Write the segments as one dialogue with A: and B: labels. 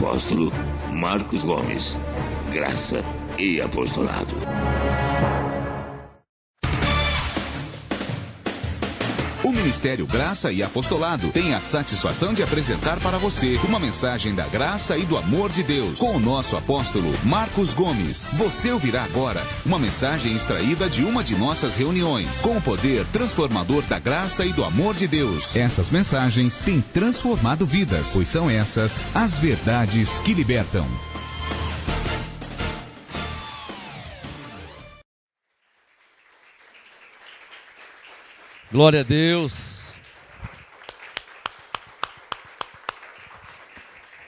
A: apóstolo Marcos Gomes. Graça e apostolado.
B: O Ministério Graça e Apostolado tem a satisfação de apresentar para você uma mensagem da graça e do amor de Deus com o nosso apóstolo Marcos Gomes. Você ouvirá agora uma mensagem extraída de uma de nossas reuniões com o poder transformador da graça e do amor de Deus. Essas mensagens têm transformado vidas, pois são essas as verdades que libertam.
C: Glória a Deus.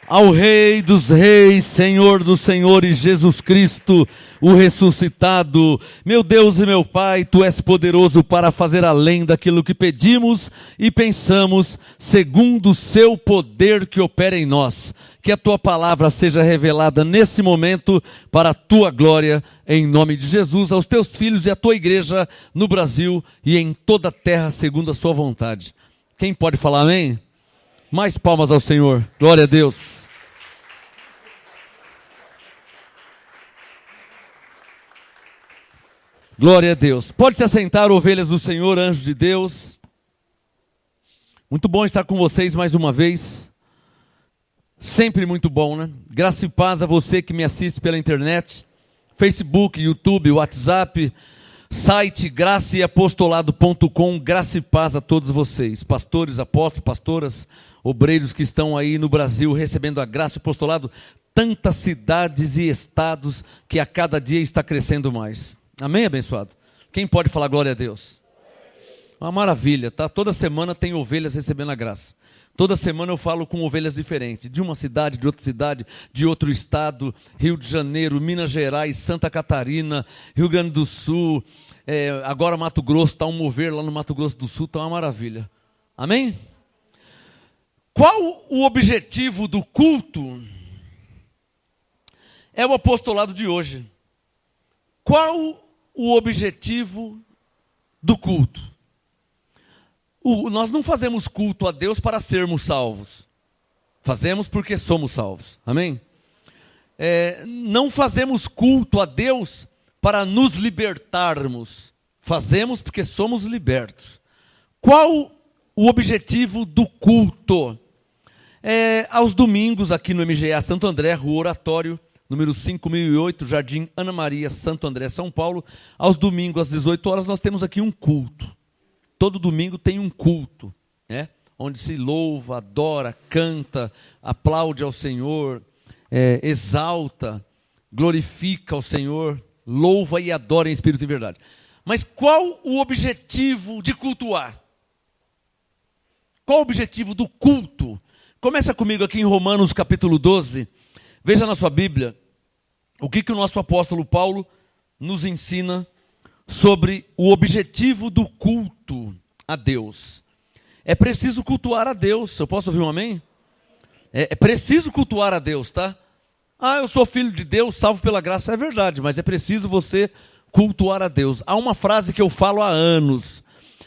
C: Ao Rei dos Reis, Senhor dos Senhores, Jesus Cristo, o ressuscitado. Meu Deus e meu Pai, Tu és poderoso para fazer além daquilo que pedimos e pensamos, segundo o Seu poder que opera em nós. Que a Tua palavra seja revelada nesse momento para a Tua glória, em nome de Jesus, aos Teus filhos e à Tua igreja no Brasil e em toda a terra, segundo a Sua vontade. Quem pode falar amém? Mais palmas ao Senhor. Glória a Deus. Glória a Deus. Pode se assentar, ovelhas do Senhor, anjos de Deus. Muito bom estar com vocês mais uma vez. Sempre muito bom, né? Graça e paz a você que me assiste pela internet, Facebook, YouTube, WhatsApp, site graçaeapostolado.com. Graça e paz a todos vocês, pastores, apóstolos, pastoras, obreiros que estão aí no Brasil recebendo a graça e apostolado, tantas cidades e estados que a cada dia está crescendo mais. Amém, abençoado? Quem pode falar glória a Deus? Uma maravilha, tá? Toda semana tem ovelhas recebendo a graça. Toda semana eu falo com ovelhas diferentes, de uma cidade, de outra cidade, de outro estado, Rio de Janeiro, Minas Gerais, Santa Catarina, Rio Grande do Sul, agora Mato Grosso, está um mover lá no Mato Grosso do Sul, está uma maravilha. Amém? Qual o objetivo do culto? É o apostolado de hoje. Qual o objetivo do culto? Nós não fazemos culto a Deus para sermos salvos. Fazemos porque somos salvos. Amém? Não fazemos culto a Deus para nos libertarmos. Fazemos porque somos libertos. Qual o objetivo do culto? Aos domingos, aqui no MGA Santo André, Rua Oratório, número 5008, Jardim Ana Maria, Santo André, São Paulo. Aos domingos, às 18 horas, nós temos aqui um culto. Todo domingo tem um culto, né? Onde se louva, adora, canta, aplaude ao Senhor, exalta, glorifica ao Senhor, louva e adora em espírito e verdade. Mas qual o objetivo de cultuar? Qual o objetivo do culto? Começa comigo aqui em Romanos capítulo 12. Veja na sua Bíblia o que o nosso apóstolo Paulo nos ensina sobre o objetivo do culto a Deus. É preciso cultuar a Deus. Eu posso ouvir um amém? É preciso cultuar a Deus, tá? Eu sou filho de Deus, salvo pela graça, é verdade, mas é preciso você cultuar a Deus. Há uma frase que eu falo há anos.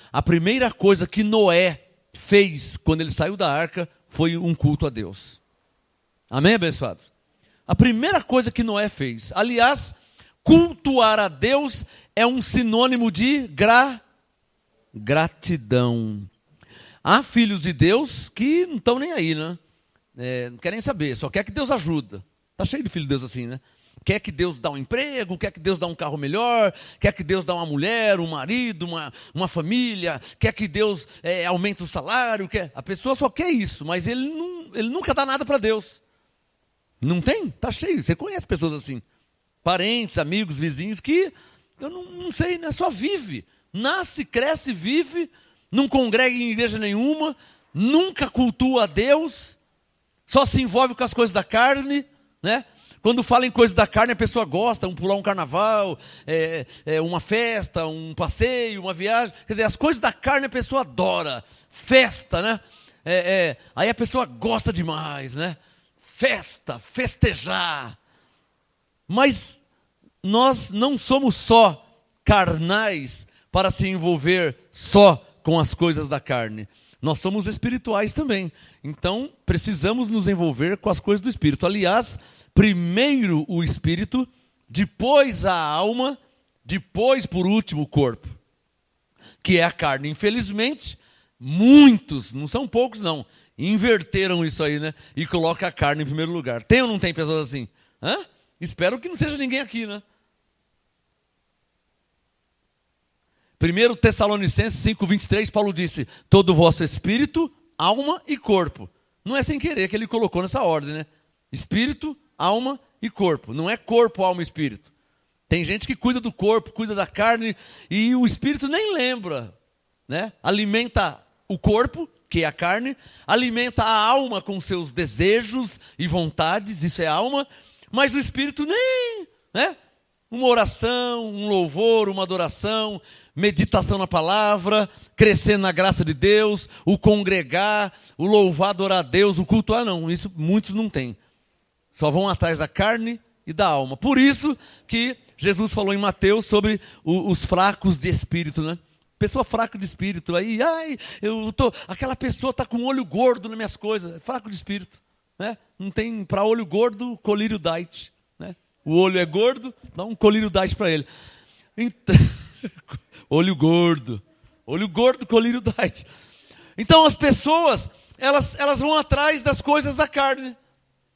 C: A primeira coisa que Noé fez quando ele saiu da arca foi um culto a Deus. Amém, abençoados? A primeira coisa que Noé fez. Aliás, cultuar a Deus é um sinônimo de gratidão. Há filhos de Deus que não estão nem aí, né? Não querem saber, só quer que Deus ajuda. Está cheio de filho de Deus assim, né? Quer que Deus dá um emprego, quer que Deus dá um carro melhor, quer que Deus dá uma mulher, um marido, uma família, quer que Deus aumente o salário. A pessoa só quer isso, mas ele nunca dá nada para Deus. Não tem? Está cheio. Você conhece pessoas assim. Parentes, amigos, vizinhos que, eu não sei, né? Só vive. Nasce, cresce, vive, não congrega em igreja nenhuma, nunca cultua a Deus, só se envolve com as coisas da carne, né? Quando fala em coisas da carne, a pessoa gosta, pular um carnaval, uma festa, um passeio, uma viagem. Quer dizer, as coisas da carne a pessoa adora. Festa, né? Aí a pessoa gosta demais, né? Festa, festejar. Mas nós não somos só carnais para se envolver só com as coisas da carne. nós somos espirituais também. Então, precisamos nos envolver com as coisas do Espírito. Aliás, primeiro o Espírito, depois a alma, depois, por último, o corpo, que é a carne. Infelizmente, muitos, não são poucos não, inverteram isso aí, né? E colocam a carne em primeiro lugar. Tem ou não tem pessoas assim? Hã? Espero que não seja ninguém aqui, né? 1 Tessalonicenses 5:23, Paulo disse: todo o vosso espírito, alma e corpo. Não é sem querer que ele colocou nessa ordem, né? Espírito, alma e corpo. Não é corpo, alma e espírito. Tem gente que cuida do corpo, cuida da carne, e o espírito nem lembra, né? Alimenta o corpo, que é a carne, alimenta a alma com seus desejos e vontades, isso é alma, mas o espírito nem, né? Uma oração, um louvor, uma adoração, meditação na palavra, crescer na graça de Deus, o congregar, o louvar, adorar a Deus, o cultuar, não, isso muitos não têm. Só vão atrás da carne e da alma. Por isso que Jesus falou em Mateus sobre os fracos de espírito, né? Pessoa fraca de espírito, aí, aquela pessoa está com olho gordo nas minhas coisas, é fraco de espírito, né? Não tem, para olho gordo, colírio diet, né? O olho é gordo, dá um colírio diet para ele. Então, olho gordo, colírio diet. Então as pessoas, elas vão atrás das coisas da carne.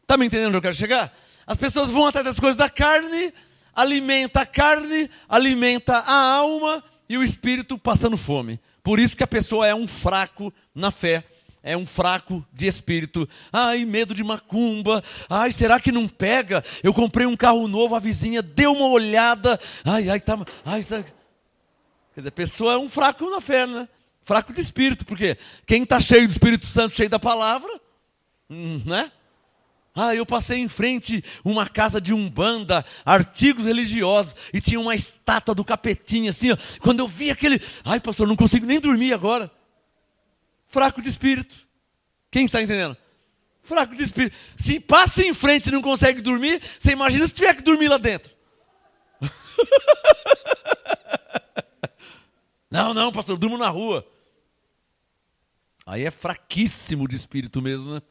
C: Está me entendendo onde eu quero chegar? As pessoas vão atrás das coisas da carne, alimenta a carne, alimenta a alma e o espírito passando fome. Por isso que a pessoa é um fraco na fé, é um fraco de espírito. Ai, medo de macumba. Ai, será que não pega? Eu comprei um carro novo, a vizinha deu uma olhada. Sabe? Quer dizer, a pessoa é um fraco na fé, né? Fraco de espírito, porque quem está cheio do Espírito Santo, cheio da palavra, né? Eu passei em frente uma casa de umbanda, artigos religiosos, e tinha uma estátua do capetinha, assim, ó. Quando eu vi aquele, pastor, não consigo nem dormir agora. Fraco de espírito. Quem está entendendo? Fraco de espírito. Se passa em frente e não consegue dormir, você imagina se tiver que dormir lá dentro. Não, pastor, eu durmo na rua. Aí é fraquíssimo de espírito mesmo, né?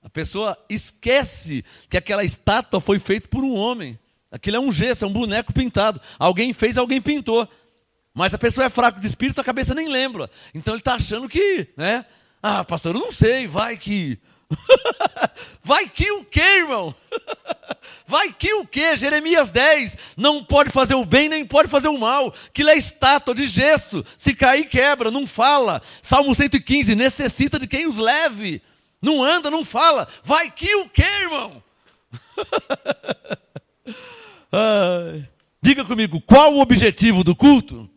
C: A pessoa esquece que aquela estátua foi feita por um homem. Aquilo é um gesso, é um boneco pintado. Alguém fez, alguém pintou. Mas a pessoa é fraca de espírito, a cabeça nem lembra. Então ele está achando que, né? Pastor, eu não sei, vai que... Vai que o quê, irmão? Vai que o quê? Jeremias 10, não pode fazer o bem, nem pode fazer o mal. Aquilo é estátua de gesso, se cair quebra, não fala. Salmo 115, necessita de quem os leve. Não anda, não fala. Vai que o quê, irmão? Diga comigo, qual o objetivo do culto?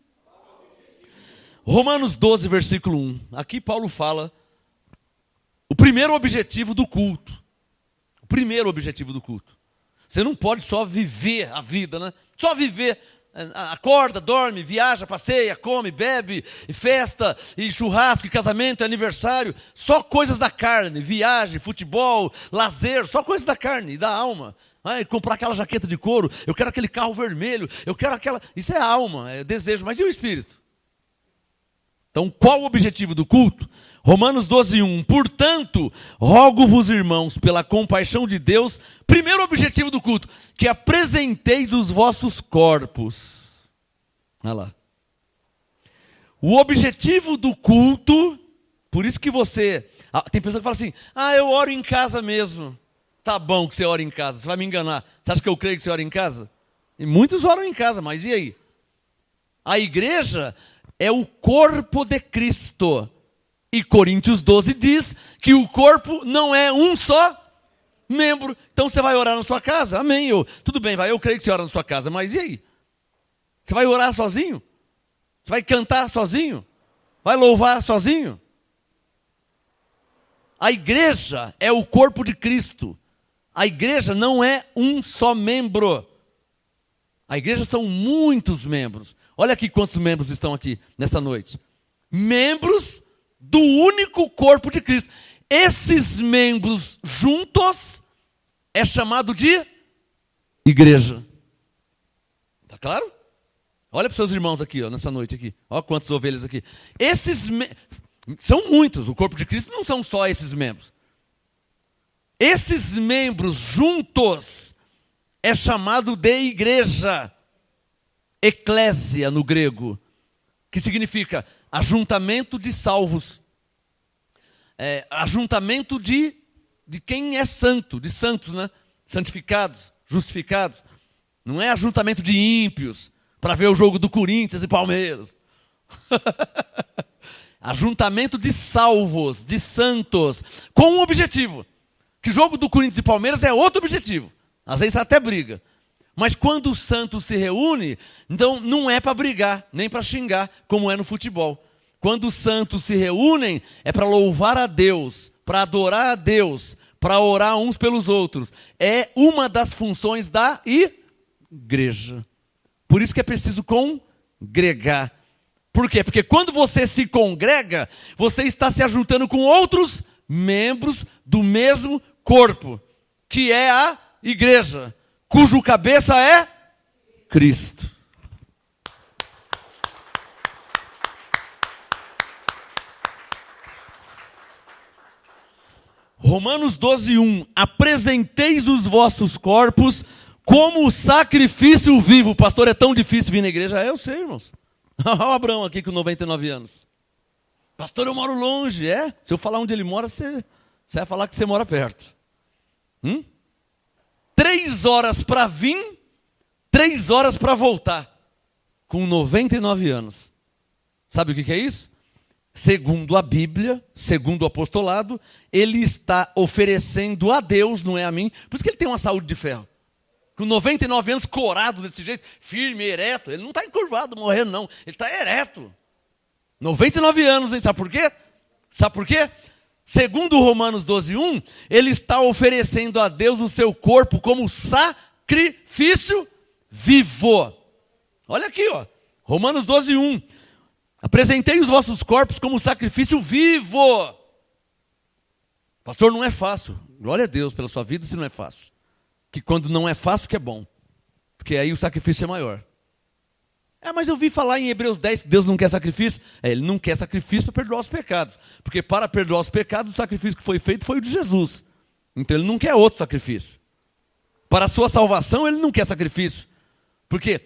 C: Romanos 12, versículo 1. Aqui Paulo fala o primeiro objetivo do culto. O primeiro objetivo do culto. Você não pode só viver a vida, né? Só viver. Acorda, dorme, viaja, passeia, come, bebe, e festa, e churrasco, e casamento, e aniversário. Só coisas da carne, viagem, futebol, lazer, só coisas da carne e da alma. Comprar aquela jaqueta de couro, eu quero aquele carro vermelho, eu quero aquela... Isso é alma, é desejo, mas e o espírito? Então, qual o objetivo do culto? Romanos 12, 1. Portanto, rogo-vos, irmãos, pela compaixão de Deus, primeiro objetivo do culto, que apresenteis os vossos corpos. Olha lá. O objetivo do culto, por isso que você... tem pessoa que fala assim, eu oro em casa mesmo. Tá bom que você ora em casa, você vai me enganar. Você acha que eu creio que você ora em casa? E muitos oram em casa, mas e aí? A igreja é o corpo de Cristo. E Coríntios 12 diz que o corpo não é um só membro. Então você vai orar na sua casa? Amém. Tudo bem, eu creio que você ora na sua casa, mas e aí? Você vai orar sozinho? Você vai cantar sozinho? Vai louvar sozinho? A igreja é o corpo de Cristo. A igreja não é um só membro. A igreja são muitos membros. Olha aqui quantos membros estão aqui nessa noite. Membros do único corpo de Cristo. Esses membros juntos é chamado de igreja. Tá claro? Olha para os seus irmãos aqui, nessa noite aqui. Olha quantas ovelhas aqui. Esses São muitos. O corpo de Cristo não são só esses membros. Esses membros juntos é chamado de igreja. Eclésia no grego, que significa ajuntamento de salvos. Ajuntamento de quem é santo, de santos, né? Santificados, justificados. Não é ajuntamento de ímpios, para ver o jogo do Corinthians e Palmeiras. Ajuntamento de salvos, de santos, com um objetivo. Que o jogo do Corinthians e Palmeiras é outro objetivo. Às vezes até briga. Mas quando os santos se reúnem, então não é para brigar, nem para xingar, como é no futebol. Quando os santos se reúnem, é para louvar a Deus, para adorar a Deus, para orar uns pelos outros. É uma das funções da igreja. Por isso que é preciso congregar. Por quê? Porque quando você se congrega, você está se ajuntando com outros membros do mesmo corpo, que é a igreja, cujo cabeça é Cristo. Romanos 12:1. Apresenteis os vossos corpos como sacrifício vivo. Pastor, é tão difícil vir na igreja? Eu sei, irmãos. Olha o Abraão aqui com 99 anos. Pastor, eu moro longe. Se eu falar onde ele mora, você vai falar que você mora perto. 3 horas para vir, 3 horas para voltar. Com 99 anos. Sabe o que é isso? Segundo a Bíblia, segundo o apostolado, ele está oferecendo a Deus, não é a mim. Por isso que ele tem uma saúde de ferro. Com 99 anos, corado desse jeito, firme, ereto. Ele não está encurvado, morrendo não. Ele está ereto. 99 anos, hein? Sabe por quê? Sabe por quê? Segundo Romanos 12:1, ele está oferecendo a Deus o seu corpo como sacrifício vivo. Olha aqui, ó. Romanos 12:1. Apresentei os vossos corpos como sacrifício vivo. Pastor, não é fácil. Glória a Deus pela sua vida se não é fácil. Que quando não é fácil que é bom. Porque aí o sacrifício é maior. Mas eu vi falar em Hebreus 10 que Deus não quer sacrifício. Ele não quer sacrifício para perdoar os pecados. Porque para perdoar os pecados, o sacrifício que foi feito foi o de Jesus. Então ele não quer outro sacrifício. Para a sua salvação, ele não quer sacrifício. Porque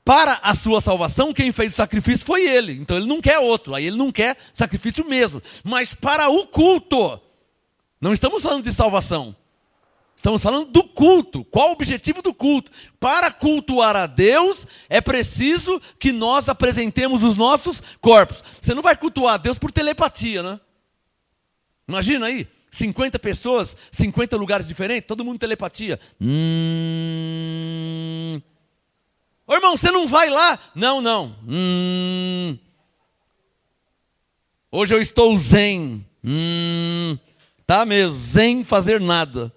C: para a sua salvação, quem fez o sacrifício foi ele. Então ele não quer outro. Aí ele não quer sacrifício mesmo. Mas para o culto, não estamos falando de salvação. Estamos falando do culto. Qual o objetivo do culto? Para cultuar a Deus, é preciso que nós apresentemos os nossos corpos. Você não vai cultuar a Deus por telepatia, né? Imagina aí, 50 pessoas, 50 lugares diferentes, todo mundo telepatia. Ô irmão, você não vai lá? Não. Hoje eu estou zen. Tá mesmo, zen fazer nada.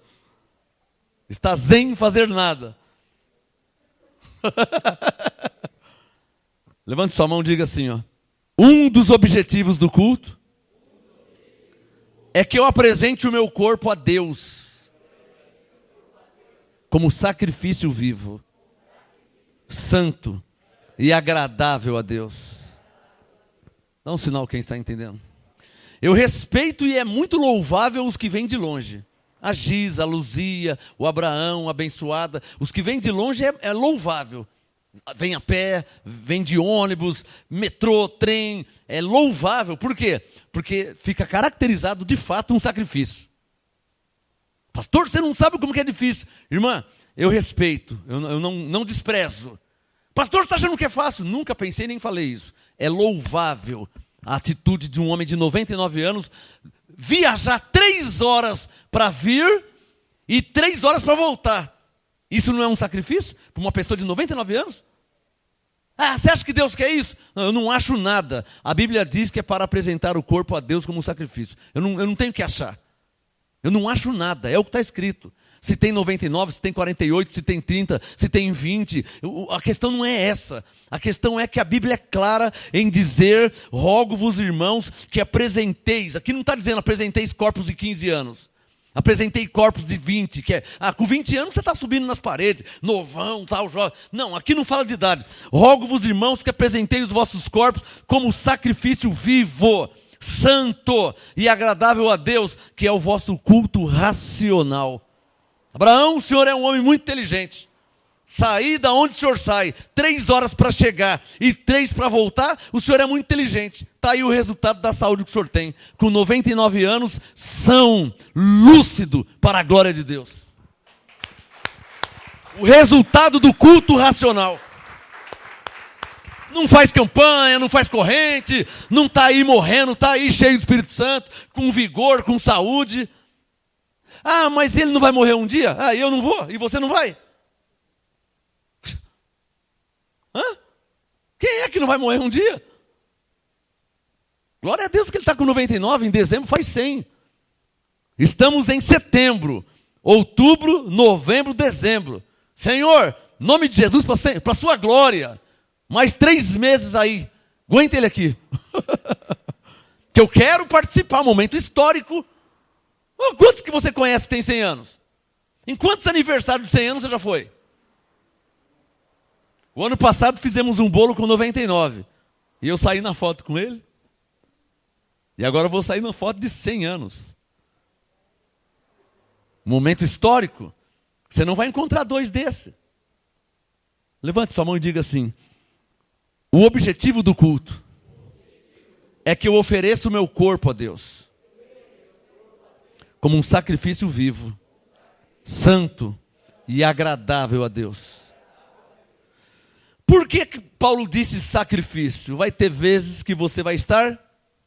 C: Está zen fazer nada. Levante sua mão e diga assim, ó. Um dos objetivos do culto é que eu apresente o meu corpo a Deus como sacrifício vivo, santo e agradável a Deus. Dá um sinal quem está entendendo. Eu respeito e é muito louvável os que vêm de longe. A Giza, a Luzia, o Abraão, a abençoada. Os que vêm de longe é louvável. Vem a pé, vem de ônibus, metrô, trem. É louvável. Por quê? Porque fica caracterizado de fato um sacrifício. Pastor, você não sabe como que é difícil. Irmã, eu respeito, eu não desprezo. Pastor, você está achando que é fácil? Nunca pensei nem falei isso. É louvável a atitude de um homem de 99 anos viajar 3 horas para vir e 3 horas para voltar. Isso não é um sacrifício para uma pessoa de 99 anos? Você acha que Deus quer isso? Não, eu não acho nada. A Bíblia diz que é para apresentar o corpo a Deus como um sacrifício. Eu não tenho que achar. Eu não acho nada, é o que está escrito. Se tem 99, se tem 48, se tem 30, se tem 20. A questão não é essa. A questão é que a Bíblia é clara em dizer: rogo-vos, irmãos, que apresenteis. Aqui não está dizendo apresenteis corpos de 15 anos. Apresentei corpos de 20, que com 20 anos você está subindo nas paredes, novão, tal, jovem. Não, aqui não fala de idade. Rogo-vos, irmãos, que apresenteis os vossos corpos como sacrifício vivo, santo e agradável a Deus, que é o vosso culto racional. Abraão, o senhor é um homem muito inteligente. Sair da onde o senhor sai, 3 horas para chegar e 3 para voltar, o senhor é muito inteligente. Está aí o resultado da saúde que o senhor tem. Com 99 anos, são lúcido para a glória de Deus. O resultado do culto racional. Não faz campanha, não faz corrente, não está aí morrendo, está aí cheio do Espírito Santo, com vigor, com saúde. Ah, mas ele não vai morrer um dia? Ah, eu não vou, e você não vai? Hã? Quem é que não vai morrer um dia? Glória a Deus que ele está com 99, em dezembro faz 100. Estamos em setembro, outubro, novembro, dezembro. Senhor, nome de Jesus para a sua glória. Mais 3 meses aí. Aguenta ele aqui. Que eu quero participar, um momento histórico. Quantos que você conhece que tem 100 anos? Em quantos aniversários de 100 anos você já foi? O ano passado fizemos um bolo com 99. E eu saí na foto com ele. E agora eu vou sair na foto de 100 anos. Momento histórico. Você não vai encontrar 2 desse. Levante sua mão e diga assim: o objetivo do culto é que eu ofereça o meu corpo a Deus como um sacrifício vivo, santo e agradável a Deus. Por que Paulo disse sacrifício? Vai ter vezes que você vai estar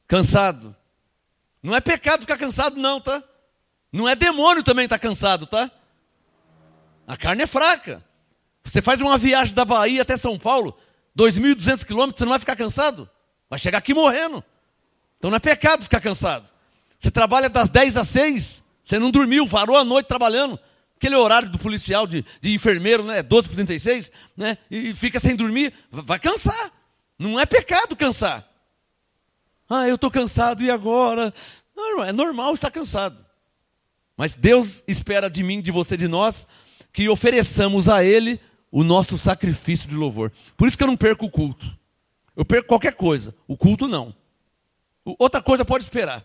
C: cansado. Não é pecado ficar cansado não, tá? Não é demônio também estar cansado, tá? A carne é fraca. Você faz uma viagem da Bahia até São Paulo, 2.200 quilômetros, você não vai ficar cansado? Vai chegar aqui morrendo. Então não é pecado ficar cansado. Você trabalha das 10 às 6, você não dormiu, varou a noite trabalhando. Aquele horário do policial, de enfermeiro, né? 12h36, né? E fica sem dormir, vai cansar. Não é pecado cansar. Ah, eu estou cansado, e agora? Não, é normal estar cansado. Mas Deus espera de mim, de você, de nós, que ofereçamos a Ele o nosso sacrifício de louvor. Por isso que eu não perco o culto. Eu perco qualquer coisa, o culto não. Outra coisa pode esperar.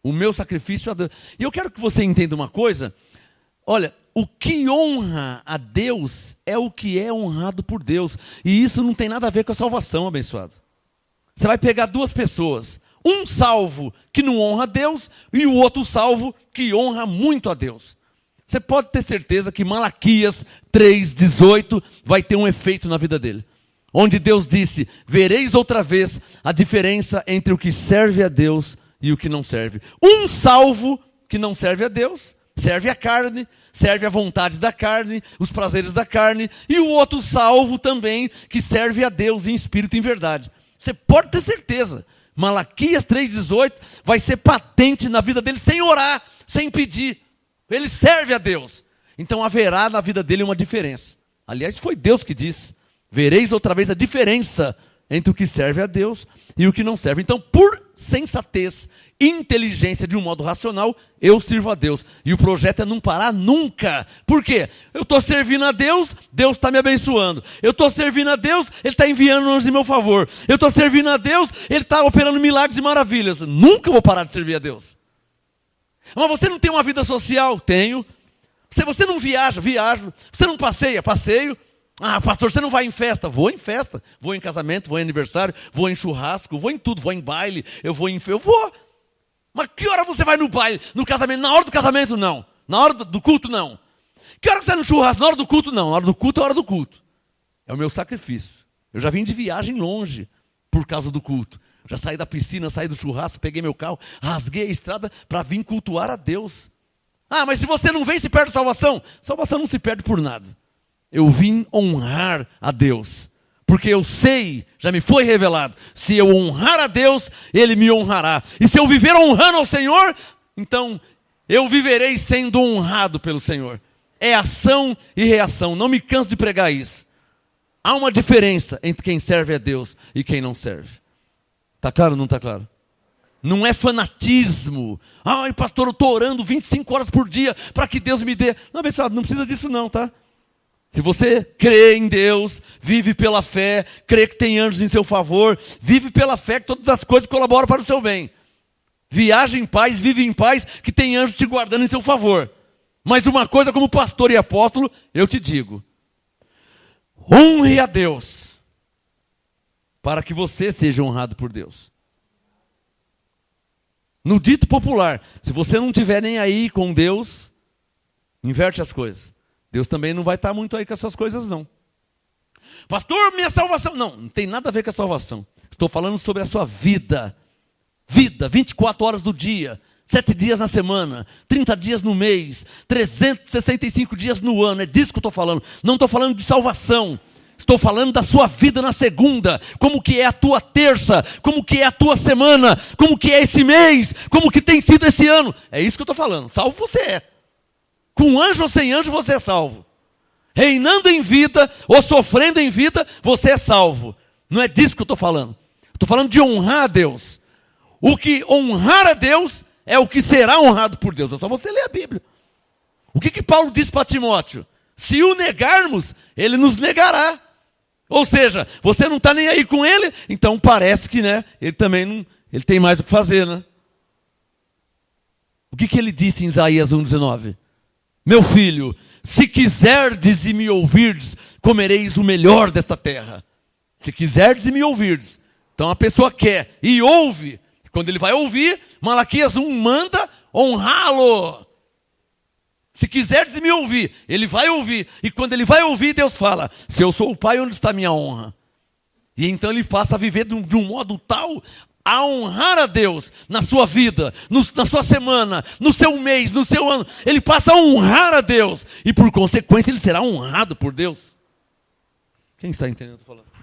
C: O meu sacrifício a Deus. E eu quero que você entenda uma coisa. Olha, o que honra a Deus é o que é honrado por Deus. E isso não tem nada a ver com a salvação, abençoado. Você vai pegar 2 pessoas. Um salvo que não honra a Deus e o outro salvo que honra muito a Deus. Você pode ter certeza que Malaquias 3,18 vai ter um efeito na vida dele. Onde Deus disse: vereis outra vez a diferença entre o que serve a Deus e o que não serve. Um salvo que não serve a Deus, serve a carne, serve a vontade da carne, os prazeres da carne. E o outro salvo também, que serve a Deus em espírito e em verdade. Você pode ter certeza. Malaquias 3,18 vai ser patente na vida dele, sem orar, sem pedir. Ele serve a Deus. Então haverá na vida dele uma diferença. Aliás, foi Deus que disse: vereis outra vez a diferença entre o que serve a Deus e o que não serve. Então, por sensatez, inteligência, de um modo racional, eu sirvo a Deus. E o projeto é não parar nunca. Por quê? Eu estou servindo a Deus, Deus está me abençoando. Eu estou servindo a Deus, Ele está enviando anjos em meu favor. Eu estou servindo a Deus, Ele está operando milagres e maravilhas. Nunca vou parar de servir a Deus. Mas você não tem uma vida social? Tenho. Você não viaja? Viajo. Você não passeia? Passeio. Ah, pastor, você não vai em festa? Vou em festa. Vou em casamento, vou em aniversário, vou em churrasco, vou em tudo. Vou em baile, eu vou. Mas que hora você vai no baile, no casamento? Na hora do casamento, não. Na hora do culto, não. Que hora que você vai no churrasco? Na hora do culto, não. Na hora do culto é a hora do culto. É o meu sacrifício. Eu já vim de viagem longe por causa do culto. Já saí da piscina, saí do churrasco, peguei meu carro, rasguei a estrada para vir cultuar a Deus. Ah, mas se você não vem, se perde a salvação. Salvação não se perde por nada. Eu vim honrar a Deus. Porque eu sei, já me foi revelado, se eu honrar a Deus, Ele me honrará. E se eu viver honrando ao Senhor, então eu viverei sendo honrado pelo Senhor. É ação e reação. Não me canso de pregar isso. Há uma diferença entre quem serve a Deus e quem não serve. Está claro ou não está claro? Não é fanatismo. Ai, pastor, eu estou orando 25 horas por dia para que Deus me dê. Não, abençoado, não precisa disso não, tá? Se você crê em Deus, vive pela fé, crê que tem anjos em seu favor, vive pela fé que todas as coisas colaboram para o seu bem. Viaja em paz, vive em paz, que tem anjos te guardando em seu favor. Mas uma coisa como pastor e apóstolo, eu te digo: honre a Deus, para que você seja honrado por Deus. No dito popular, se você não estiver nem aí com Deus, inverte as coisas. Deus também não vai estar muito aí com as suas coisas, não. Pastor, minha salvação. Não tem nada a ver com a salvação. Estou falando sobre a sua vida. Vida, 24 horas do dia, 7 dias na semana, 30 dias no mês, 365 dias no ano. É disso que eu estou falando. Não estou falando de salvação. Estou falando da sua vida na segunda, como que é a tua terça, como que é a tua semana, como que é esse mês, como que tem sido esse ano. É isso que eu estou falando. Salvo você é. Com anjo ou sem anjo você é salvo. Reinando em vida ou sofrendo em vida, você é salvo. Não é disso que eu estou falando. Estou falando de honrar a Deus. O que honrar a Deus é o que será honrado por Deus. É só você ler a Bíblia. O que Paulo diz para Timóteo? Se o negarmos, ele nos negará. Ou seja, você não está nem aí com ele, então parece que, né, ele também não, ele tem mais o que fazer, né? O que ele disse em Isaías 1,19? Meu filho, se quiserdes e me ouvirdes, comereis o melhor desta terra. Se quiserdes e me ouvirdes. Então a pessoa quer e ouve. Quando ele vai ouvir, Malaquias 1 manda honrá-lo. Se quiserdes me ouvir, ele vai ouvir. E quando ele vai ouvir, Deus fala: se eu sou o pai, onde está a minha honra? E então ele passa a viver de um modo tal a honrar a Deus na sua vida, na sua semana, no seu mês, no seu ano. Ele passa a honrar a Deus. E por consequência ele será honrado por Deus. Quem está entendendo o que eu estou falando?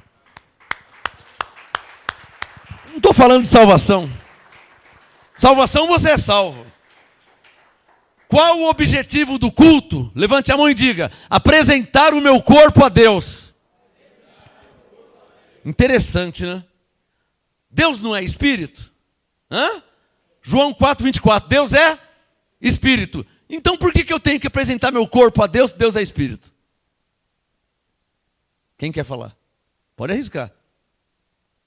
C: Não estou falando de salvação. Salvação você é salvo. Qual o objetivo do culto? Levante a mão e diga: apresentar o meu corpo a Deus. Interessante, né? Deus não é espírito? Hã? João 4,24. Deus é espírito. Então por que eu tenho que apresentar meu corpo a Deus se Deus é espírito? Quem quer falar? Pode arriscar.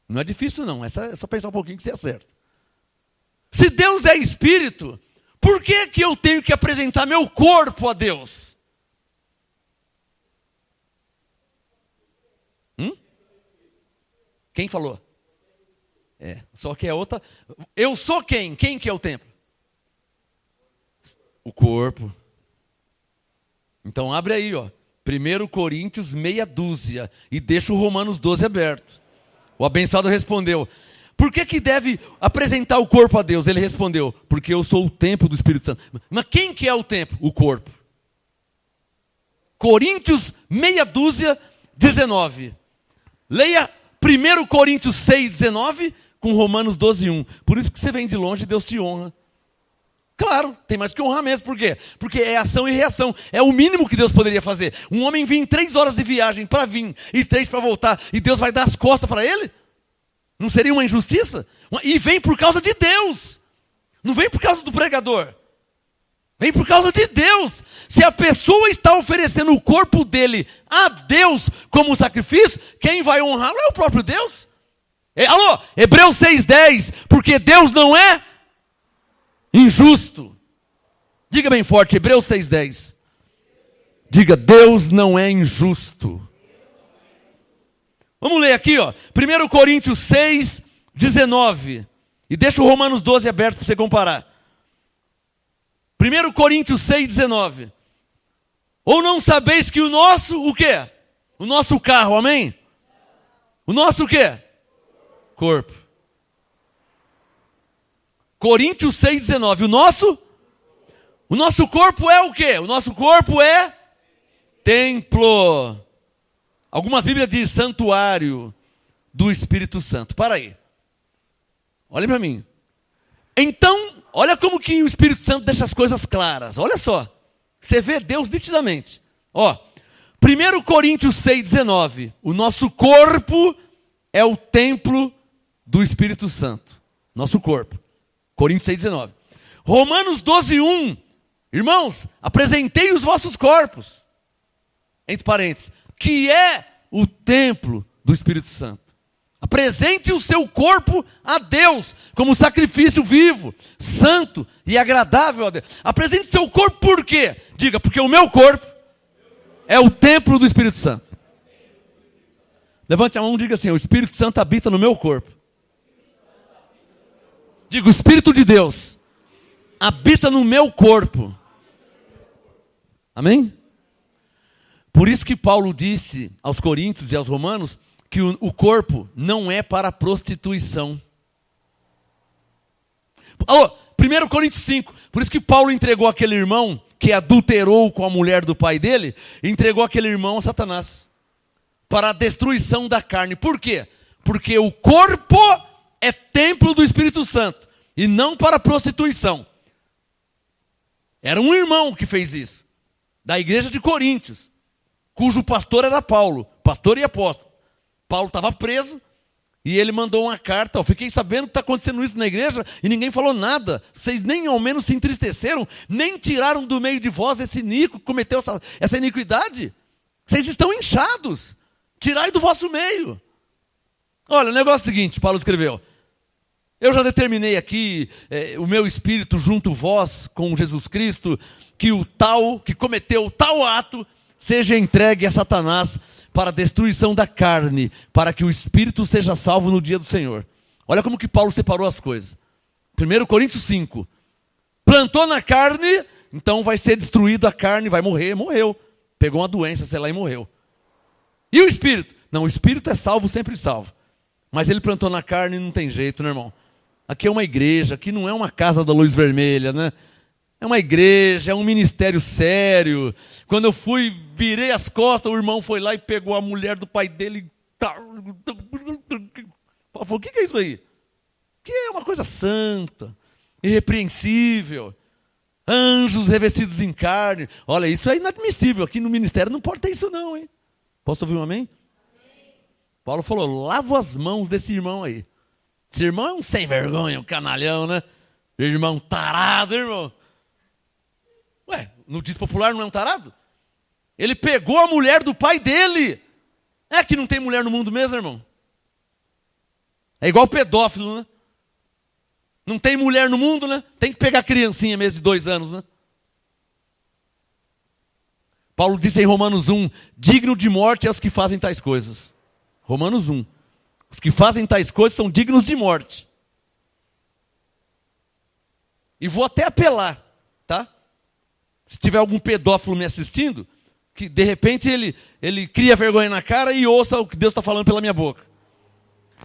C: Não é difícil não, é só pensar um pouquinho que você acerta. Se Deus é espírito, por que eu tenho que apresentar meu corpo a Deus? Quem falou? Só que é outra. Eu sou quem? Quem que é o templo? O corpo. Então abre aí, ó. 1 Coríntios meia dúzia. E deixa o Romanos 12 aberto. O abençoado respondeu: por que deve apresentar o corpo a Deus? Ele respondeu: porque eu sou o templo do Espírito Santo. Mas quem que é o templo? O corpo. Coríntios meia dúzia, 19. Leia 1 Coríntios 6, 19 com Romanos 12, 1. Por isso que você vem de longe e Deus te honra. Claro, tem mais que honrar mesmo. Por quê? Porque é ação e reação. É o mínimo que Deus poderia fazer. Um homem vir em 3 horas de viagem para vir e 3 para voltar, e Deus vai dar as costas para ele? Não seria uma injustiça? E vem por causa de Deus. Não vem por causa do pregador. Vem por causa de Deus. Se a pessoa está oferecendo o corpo dele a Deus como sacrifício, quem vai honrá-lo é o próprio Deus. Alô, Hebreus 6,10. Porque Deus não é injusto. Diga bem forte, Hebreus 6,10. Diga: Deus não é injusto. Vamos ler aqui, ó. 1 Coríntios 6, 19. E deixa o Romanos 12 aberto para você comparar. 1 Coríntios 6, 19. Ou não sabeis que o nosso, o quê? O nosso carro, amém? O nosso o quê? Corpo. Coríntios 6, 19. O nosso corpo é o quê? O nosso corpo é templo. Algumas Bíblias dizem santuário do Espírito Santo. Para aí. Olhem para mim. Então, olha como que o Espírito Santo deixa as coisas claras. Olha só. Você vê Deus nitidamente. Ó, 1 Coríntios 6, 19. O nosso corpo é o templo do Espírito Santo. Nosso corpo. Coríntios 6, 19. Romanos 12, 1. Irmãos, apresentei os vossos corpos. entre parênteses, que é o templo do Espírito Santo. Apresente o seu corpo a Deus como sacrifício vivo, santo e agradável a Deus. Apresente o seu corpo por quê? Diga, porque o meu corpo é o templo do Espírito Santo. Levante a mão e diga assim, o Espírito Santo habita no meu corpo. Diga, o Espírito de Deus habita no meu corpo. Amém? Por isso que Paulo disse aos Coríntios e aos Romanos que o corpo não é para prostituição. 1 Coríntios 5, por isso que Paulo entregou aquele irmão que adulterou com a mulher do pai dele, entregou aquele irmão a Satanás, para a destruição da carne. Por quê? Porque o corpo é templo do Espírito Santo, e não para prostituição. Era um irmão que fez isso, da igreja de Coríntios, cujo pastor era Paulo, pastor e apóstolo. Paulo estava preso e ele mandou uma carta. Eu fiquei sabendo que está acontecendo isso na igreja e ninguém falou nada. Vocês nem ao menos se entristeceram, nem tiraram do meio de vós esse Nico que cometeu essa iniquidade. Vocês estão inchados. Tirai do vosso meio. Olha, o negócio é o seguinte, Paulo escreveu. Eu já determinei aqui o meu espírito junto vós com Jesus Cristo, que o tal que cometeu tal ato seja entregue a Satanás para a destruição da carne, para que o espírito seja salvo no dia do Senhor. Olha como que Paulo separou as coisas. 1 Coríntios 5. Plantou na carne, então vai ser destruído a carne, vai morrer, morreu. Pegou uma doença, sei lá, e morreu. E o espírito? Não, o espírito é salvo, sempre salvo. Mas ele plantou na carne e não tem jeito, né, irmão? Aqui é uma igreja, aqui não é uma casa da luz vermelha, né? É uma igreja, é um ministério sério. Quando eu fui, virei as costas, o irmão foi lá e pegou a mulher do pai dele. Falou, o que é isso aí? Que é uma coisa santa, irrepreensível. Anjos revestidos em carne. Olha, isso é inadmissível. Aqui no ministério não pode ter isso não, hein? Posso ouvir um amém? Amém. Paulo falou, lavo as mãos desse irmão aí. Esse irmão é um sem vergonha, um canalhão, né? Irmão tarado, irmão. Ué, no dito popular não é um tarado? Ele pegou a mulher do pai dele. É que não tem mulher no mundo mesmo, irmão? É igual pedófilo, né? Não tem mulher no mundo, né? Tem que pegar criancinha mesmo de 2 anos, né? Paulo disse em Romanos 1, digno de morte é os que fazem tais coisas. Romanos 1. Os que fazem tais coisas são dignos de morte. E vou até apelar, tá? Se tiver algum pedófilo me assistindo, que de repente ele cria vergonha na cara e ouça o que Deus está falando pela minha boca.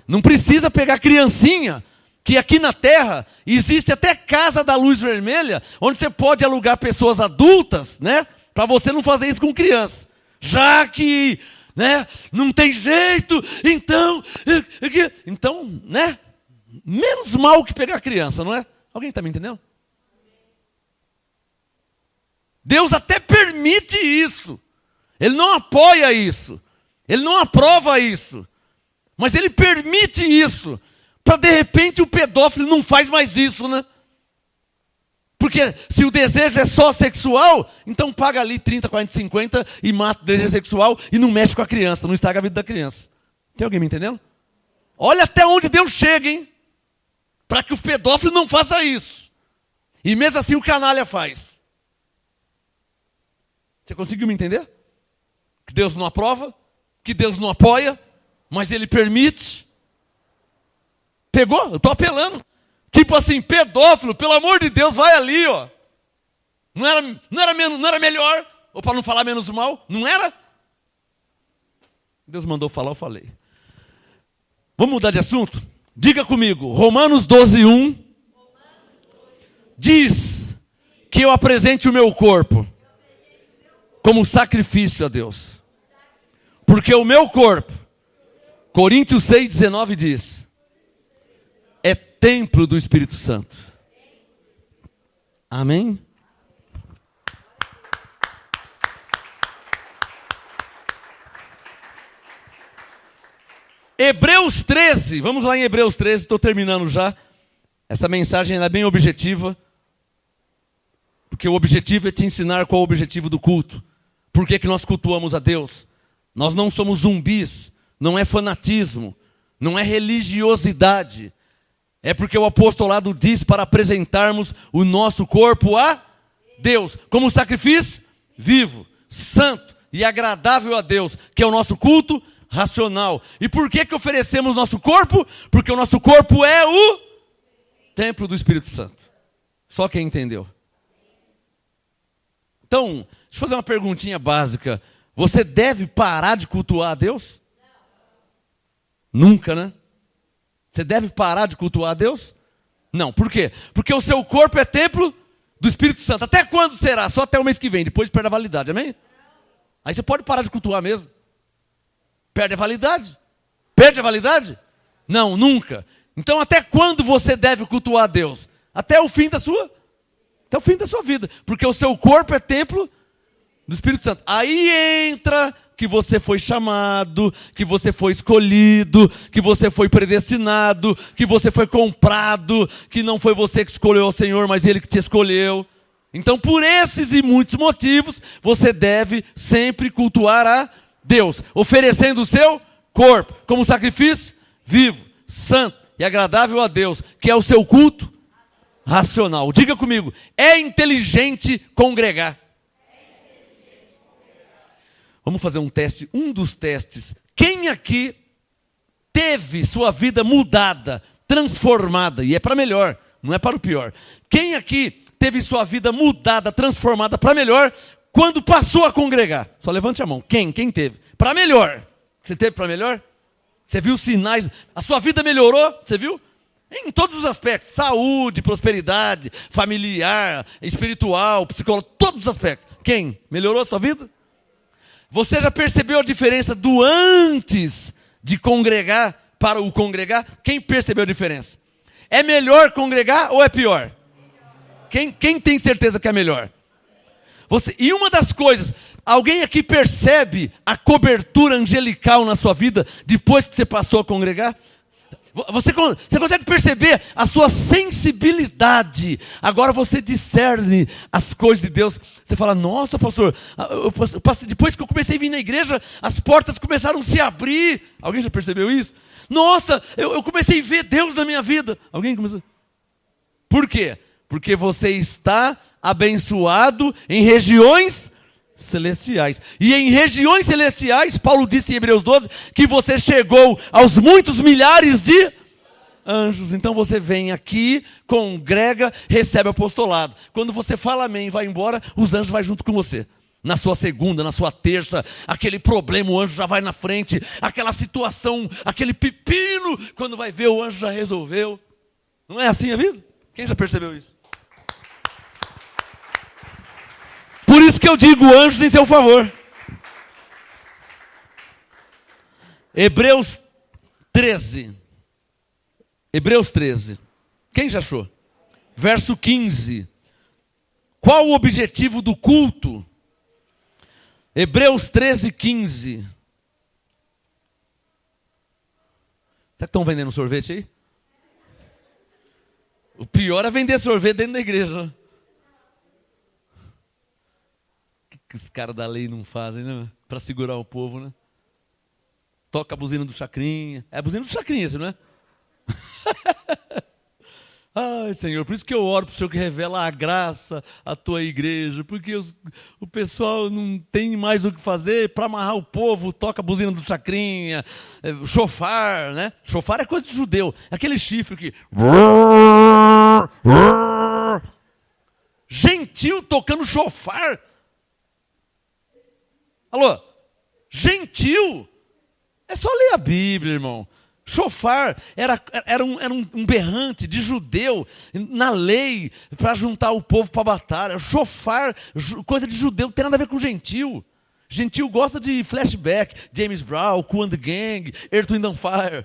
C: Não precisa pegar criancinha, que aqui na terra existe até casa da luz vermelha, onde você pode alugar pessoas adultas, né? Para você não fazer isso com criança. Já que, né, não tem jeito, então, né? Menos mal que pegar criança, não é? Alguém está me entendendo? Deus até permite isso. Ele não apoia isso. Ele não aprova isso. Mas ele permite isso. Para de repente o pedófilo não faz mais isso, né? Porque se o desejo é só sexual, então paga ali 30, 40, 50 e mata o desejo sexual e não mexe com a criança, não estraga a vida da criança. Tem alguém me entendendo? Olha até onde Deus chega, hein? Para que o pedófilo não faça isso. E mesmo assim o canalha faz. Você conseguiu me entender? Que Deus não aprova, que Deus não apoia, mas Ele permite. Pegou? Eu estou apelando. Tipo assim, pedófilo, pelo amor de Deus, vai ali, ó. Não era melhor? Ou para não falar menos mal? Não era? Deus mandou falar, eu falei. Vamos mudar de assunto? Diga comigo, Romanos 12:1 diz que eu apresente o meu corpo como sacrifício a Deus. Porque o meu corpo, Coríntios 6:19 diz, é templo do Espírito Santo. Amém? Hebreus 13, vamos lá em Hebreus 13, estou terminando já. Essa mensagem é bem objetiva, porque o objetivo é te ensinar qual é o objetivo do culto. Por que nós cultuamos a Deus? Nós não somos zumbis, não é fanatismo, não é religiosidade. É porque o apostolado diz para apresentarmos o nosso corpo a Deus, como sacrifício vivo, santo e agradável a Deus, que é o nosso culto racional. E por que oferecemos nosso corpo? Porque o nosso corpo é o templo do Espírito Santo. Só quem entendeu. Então, deixa eu fazer uma perguntinha básica. Você deve parar de cultuar a Deus? Nunca, né? Você deve parar de cultuar a Deus? Não. Por quê? Porque o seu corpo é templo do Espírito Santo. Até quando será? Só até o mês que vem, depois perde a validade, amém? Aí você pode parar de cultuar mesmo. Perde a validade? Perde a validade? Não, nunca. Então até quando você deve cultuar a Deus? Até o fim da sua vida. Porque o seu corpo é templo do Espírito Santo. Aí entra que você foi chamado, que você foi escolhido, que você foi predestinado, que você foi comprado, que não foi você que escolheu o Senhor, mas Ele que te escolheu. Então, por esses e muitos motivos, você deve sempre cultuar a Deus, oferecendo o seu corpo como sacrifício vivo, santo e agradável a Deus, que é o seu culto racional. Diga comigo, é inteligente congregar. Vamos fazer um teste, um dos testes. Quem aqui teve sua vida mudada, transformada, e é para melhor, não é para o pior. Quem aqui teve sua vida mudada, transformada para melhor, quando passou a congregar? Só levante a mão. Quem teve? Para melhor. Você teve para melhor? Você viu sinais? A sua vida melhorou? Você viu? Em todos os aspectos. Saúde, prosperidade, familiar, espiritual, psicológico, todos os aspectos. Quem? Melhorou a sua vida? Você já percebeu a diferença do antes de congregar para o congregar? Quem percebeu a diferença? É melhor congregar ou é pior? Quem tem certeza que é melhor? E uma das coisas, alguém aqui percebe a cobertura angelical na sua vida depois que você passou a congregar? Você consegue perceber a sua sensibilidade. Agora você discerne as coisas de Deus. Você fala, nossa pastor, depois que eu comecei a vir na igreja, as portas começaram a se abrir. Alguém já percebeu isso? Nossa, eu comecei a ver Deus na minha vida. Alguém começou? Por quê? Porque você está abençoado em regiões celestiais. E em regiões celestiais, Paulo disse em Hebreus 12, que você chegou aos muitos milhares de anjos. Então você vem aqui, congrega, recebe apostolado. Quando você fala amém e vai embora, os anjos vão junto com você. Na sua segunda, na sua terça, aquele problema, o anjo já vai na frente. Aquela situação, aquele pepino, quando vai ver, o anjo já resolveu. Não é assim a vida? Quem já percebeu isso? Por isso que eu digo anjos em seu favor. Hebreus 13. Hebreus 13. Quem já achou? Verso 15. Qual o objetivo do culto? Hebreus 13, 15. Será que estão vendendo sorvete aí? O pior é vender sorvete dentro da igreja. O que os caras da lei não fazem, né? Para segurar o povo, né? Toca a buzina do Chacrinha. É a buzina do Chacrinha, isso, não é? Ai, Senhor, por isso que eu oro para o Senhor que revela a graça à tua igreja, porque o pessoal não tem mais o que fazer para amarrar o povo, toca a buzina do Chacrinha, chofar, né? Chofar é coisa de judeu, aquele chifre que... Gentil tocando chofar. Alô? Gentil? É só ler a Bíblia, irmão. Chofar era um berrante de judeu na lei para juntar o povo para a batalha. Chofar, coisa de judeu, não tem nada a ver com gentil. Gentil gosta de flashback, James Brown, Kool and the Gang, Earth, Wind and Fire.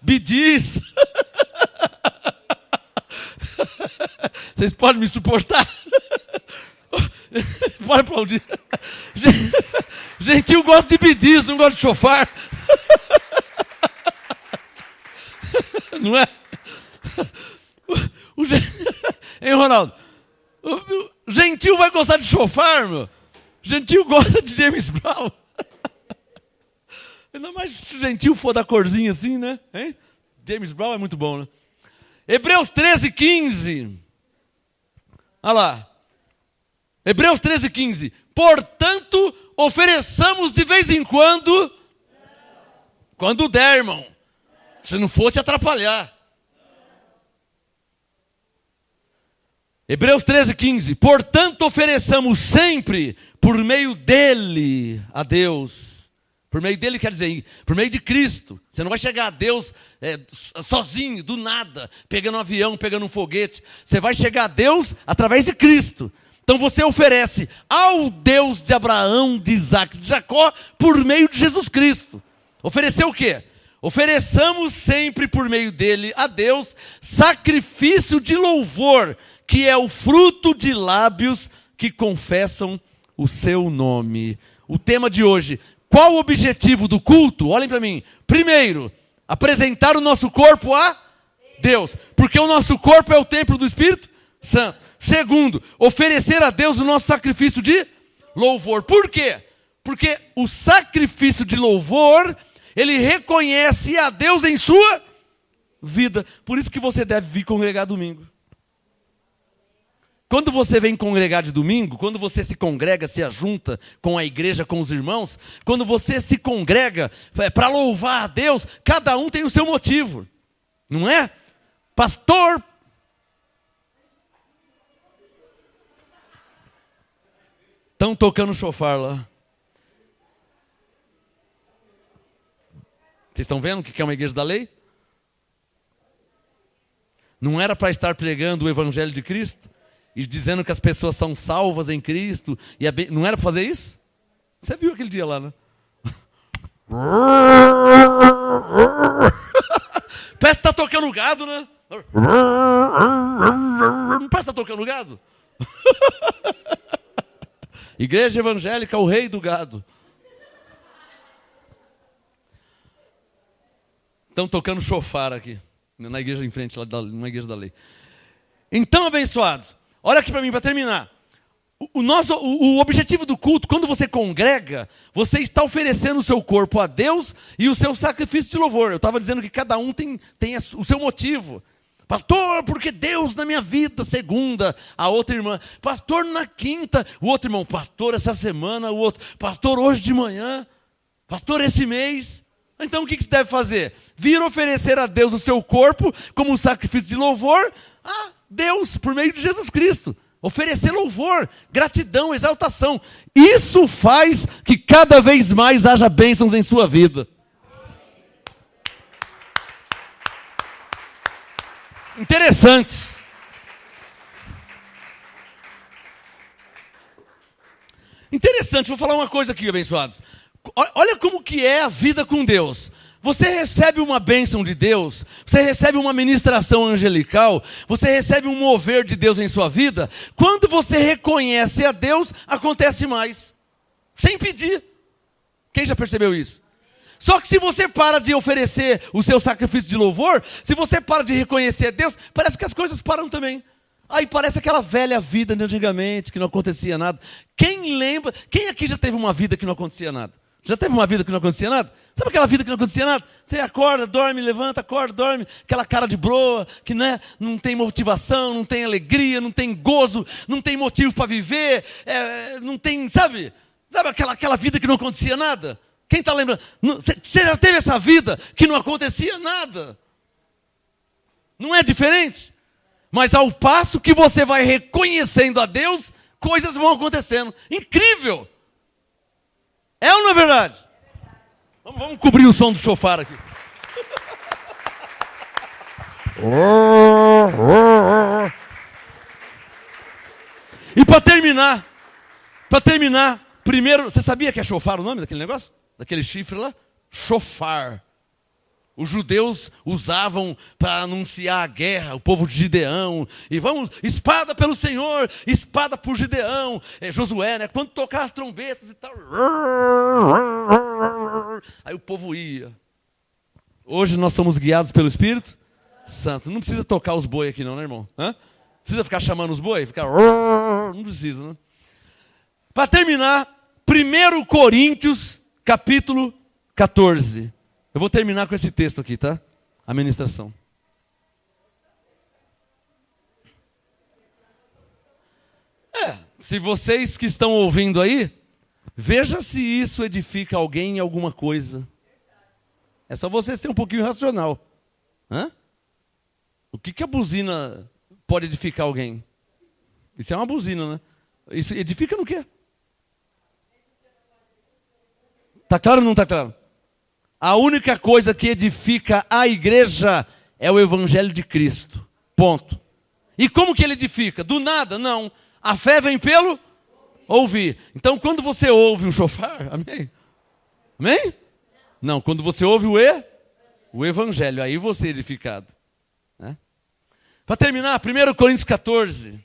C: Bee Gees. Vocês podem me suportar? Bora aplaudir. Gentil gosta de Bee Gees, não gosta de chofar. Não é? Hein, Ronaldo? Gentil vai gostar de chofar, meu? Gentil gosta de James Brown. Ainda mais se o gentil for da corzinha assim, né? Hein? James Brown é muito bom, né? Hebreus 13:15. Olha lá. Hebreus 13:15. Portanto, ofereçamos de vez em quando der, irmão. Se não for te atrapalhar. Hebreus 13:15. Portanto, ofereçamos sempre por meio dele a Deus. Por meio dele quer dizer, por meio de Cristo. Você não vai chegar a Deus sozinho, do nada, pegando um avião, pegando um foguete. Você vai chegar a Deus através de Cristo. Então você oferece ao Deus de Abraão, de Isaac, de Jacó, por meio de Jesus Cristo. Ofereceu o quê? Ofereçamos sempre por meio dele a Deus sacrifício de louvor, que é o fruto de lábios que confessam o seu nome. O tema de hoje: qual o objetivo do culto? Olhem para mim. Primeiro, apresentar o nosso corpo a Deus, porque o nosso corpo é o templo do Espírito Santo. Segundo, oferecer a Deus o nosso sacrifício de louvor. Por quê? Porque o sacrifício de louvor, ele reconhece a Deus em sua vida. Por isso que você deve vir congregar domingo. Quando você vem congregar de domingo, quando você se congrega, se ajunta com a igreja, com os irmãos, quando você se congrega para louvar a Deus, cada um tem o seu motivo, não é? Pastor, estão tocando chofar lá. Vocês estão vendo o que é uma igreja da lei? Não era para estar pregando o evangelho de Cristo? E dizendo que as pessoas são salvas em Cristo. Não era para fazer isso? Você viu aquele dia lá, né? Parece que está tocando gado, né? Não parece que está tocando gado? Igreja evangélica, o rei do gado. Estão tocando chofar aqui, na igreja em frente, lá na igreja da lei. Então, abençoados, olha aqui para mim, para terminar. O objetivo do culto, quando você congrega, você está oferecendo o seu corpo a Deus e o seu sacrifício de louvor. Eu estava dizendo que cada um tem o seu motivo. Pastor, porque Deus na minha vida, segunda, a outra irmã. Pastor, na quinta, o outro irmão. Pastor, essa semana, o outro. Pastor, hoje de manhã. Pastor, esse mês. Então o que você deve fazer? Vir oferecer a Deus o seu corpo como um sacrifício de louvor a Deus, por meio de Jesus Cristo. Oferecer louvor, gratidão, exaltação. Isso faz que cada vez mais haja bênçãos em sua vida. Interessante. Interessante, vou falar uma coisa aqui, abençoados. Olha como que é a vida com Deus. Você recebe uma bênção de Deus, você recebe uma ministração angelical, você recebe um mover de Deus em sua vida. Quando você reconhece a Deus, acontece mais. Sem pedir. Quem já percebeu isso? Só que se você para de oferecer o seu sacrifício de louvor, se você para de reconhecer a Deus, parece que as coisas param também. Aí parece aquela velha vida de antigamente, que não acontecia nada. Quem lembra? Quem aqui já teve uma vida que não acontecia nada? Já teve uma vida que não acontecia nada? Sabe aquela vida que não acontecia nada? Você acorda, dorme, levanta, acorda, dorme. Aquela cara de broa, que não tem motivação, não tem alegria, não tem gozo, não tem motivo para viver. Não tem, sabe? Sabe aquela vida que não acontecia nada? Quem está lembrando? Você já teve essa vida que não acontecia nada? Não é diferente? Mas ao passo que você vai reconhecendo a Deus, coisas vão acontecendo. Incrível! É ou não é verdade? Vamos cobrir o som do chofar aqui. E para terminar, primeiro, você sabia que é chofar o nome daquele negócio? Daquele chifre lá? Chofar. Os judeus usavam para anunciar a guerra, o povo de Gideão. E vamos, espada pelo Senhor, espada por Gideão. Josué, né? Quando tocar as trombetas e tal. Aí o povo ia. Hoje nós somos guiados pelo Espírito Santo. Não precisa tocar os boi aqui não, né, irmão? Precisa ficar chamando os boi? Não precisa, né? Para terminar, 1 Coríntios, capítulo 14. Eu vou terminar com esse texto aqui, tá? A ministração. Se vocês que estão ouvindo aí, veja se isso edifica alguém em alguma coisa. É só você ser um pouquinho racional. Hã? O que a buzina pode edificar alguém? Isso é uma buzina, né? Isso edifica no quê? Tá claro ou não tá claro? A única coisa que edifica a igreja é o evangelho de Cristo. Ponto. E como que ele edifica? Do nada? Não. A fé vem pelo ouvir. Então, quando você ouve o shofar, amém? Amém? Não, quando você ouve o evangelho, aí você é edificado. Né? Para terminar, 1 Coríntios 14.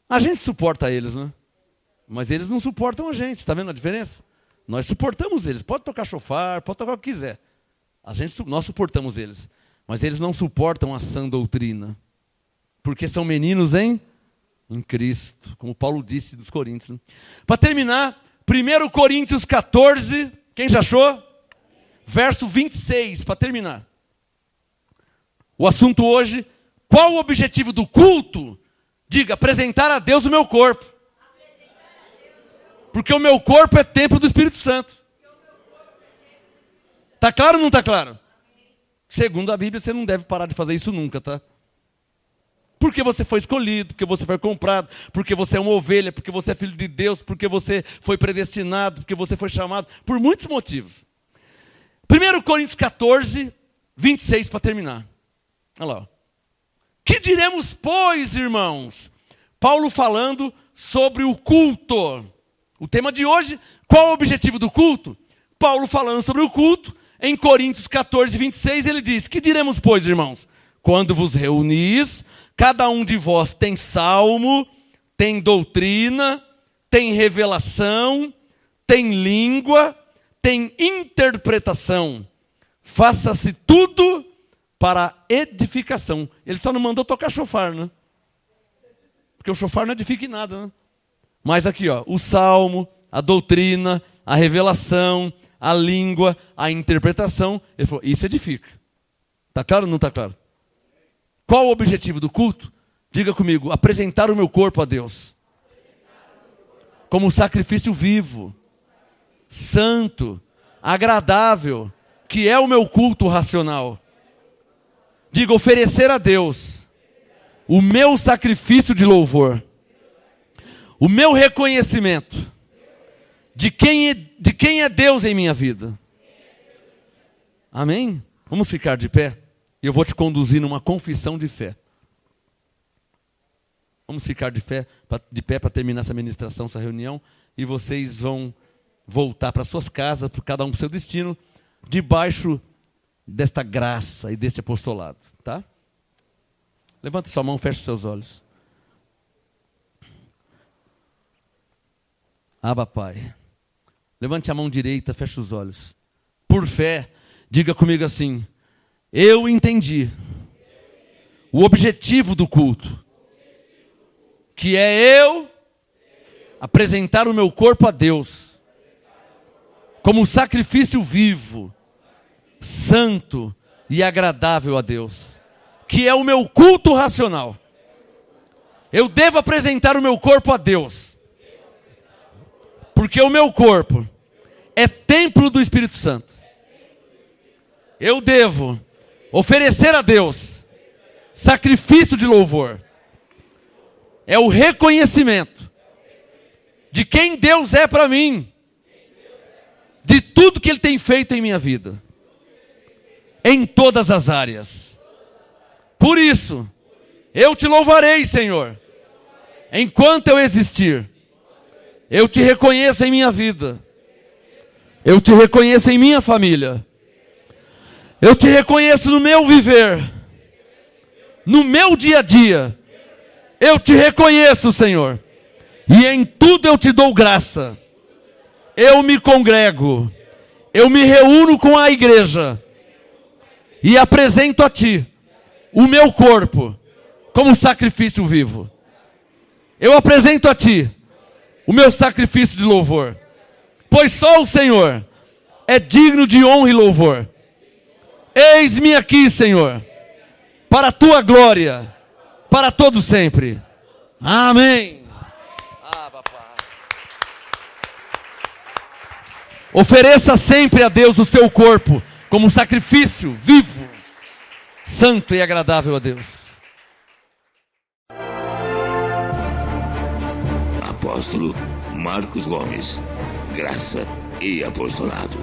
C: A gente suporta eles, né? Mas eles não suportam a gente, está vendo a diferença? Nós suportamos eles, pode tocar shofar, pode tocar o que quiser. Nós suportamos eles, mas eles não suportam a sã doutrina. Porque são meninos em Cristo, como Paulo disse dos Coríntios. Né? Para terminar, 1 Coríntios 14, quem já achou? Verso 26, para terminar. O assunto hoje, qual o objetivo do culto? Diga, apresentar a Deus o meu corpo. Porque o meu corpo é templo do Espírito Santo. Está claro ou não está claro? Segundo a Bíblia, você não deve parar de fazer isso nunca, tá? Porque você foi escolhido, porque você foi comprado, porque você é uma ovelha, porque você é filho de Deus, porque você foi predestinado, porque você foi chamado, por muitos motivos. 1 Coríntios 14, 26 para terminar. Olha lá. Que diremos, pois, irmãos? Paulo falando sobre o culto. O tema de hoje, qual o objetivo do culto? Paulo falando sobre o culto, em Coríntios 14, 26, ele diz, que diremos, pois, irmãos? Quando vos reunis, cada um de vós tem salmo, tem doutrina, tem revelação, tem língua, tem interpretação. Faça-se tudo para edificação. Ele só não mandou tocar shofar, né? Porque o shofar não edifica em nada, né? Mas aqui, ó, o salmo, a doutrina, a revelação, a língua, a interpretação. Ele falou, isso edifica. Está claro ou não está claro? Qual o objetivo do culto? Diga comigo, apresentar o meu corpo a Deus. Como um sacrifício vivo, santo, agradável, que é o meu culto racional. Diga, oferecer a Deus o meu sacrifício de louvor. O meu reconhecimento de quem é Deus em minha vida. Amém? Vamos ficar de pé? E eu vou te conduzir numa confissão de fé. Vamos ficar de pé para terminar essa ministração, essa reunião. E vocês vão voltar para suas casas, para cada um para o seu destino, debaixo desta graça e desse apostolado. Tá? Levante sua mão, feche seus olhos. Abba, Pai. Levante a mão direita, feche os olhos. Por fé, diga comigo assim: eu entendi o objetivo do culto, que é eu apresentar o meu corpo a Deus como um sacrifício vivo, santo e agradável a Deus, que é o meu culto racional. Eu devo apresentar o meu corpo a Deus, porque o meu corpo é templo do Espírito Santo. Eu devo oferecer a Deus sacrifício de louvor. É o reconhecimento de quem Deus é para mim, de tudo que Ele tem feito em minha vida, em todas as áreas. Por isso, eu te louvarei, Senhor, enquanto eu existir. Eu te reconheço em minha vida. Eu te reconheço em minha família. Eu te reconheço no meu viver. No meu dia a dia. Eu te reconheço, Senhor. E em tudo eu te dou graça. Eu me congrego. Eu me reúno com a igreja. E apresento a ti o meu corpo como sacrifício vivo. Eu apresento a Ti o meu sacrifício de louvor, pois só o Senhor é digno de honra e louvor. Eis-me aqui, Senhor, para a Tua glória, para todo sempre. Amém. Ofereça sempre a Deus o seu corpo como um sacrifício vivo, santo e agradável a Deus.
A: Apóstolo Marcos Gomes, graça e apostolado.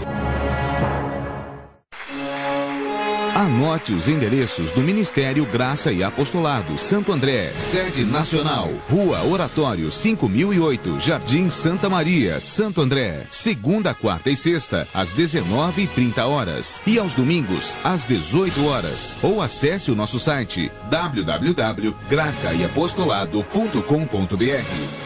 B: Anote os endereços do Ministério Graça e Apostolado Santo André, sede nacional, Rua Oratório 5008, Jardim Santa Maria, Santo André, segunda, quarta e sexta, às 19h30 e aos domingos, às 18 horas. Ou acesse o nosso site www.gracaiapostolado.com.br.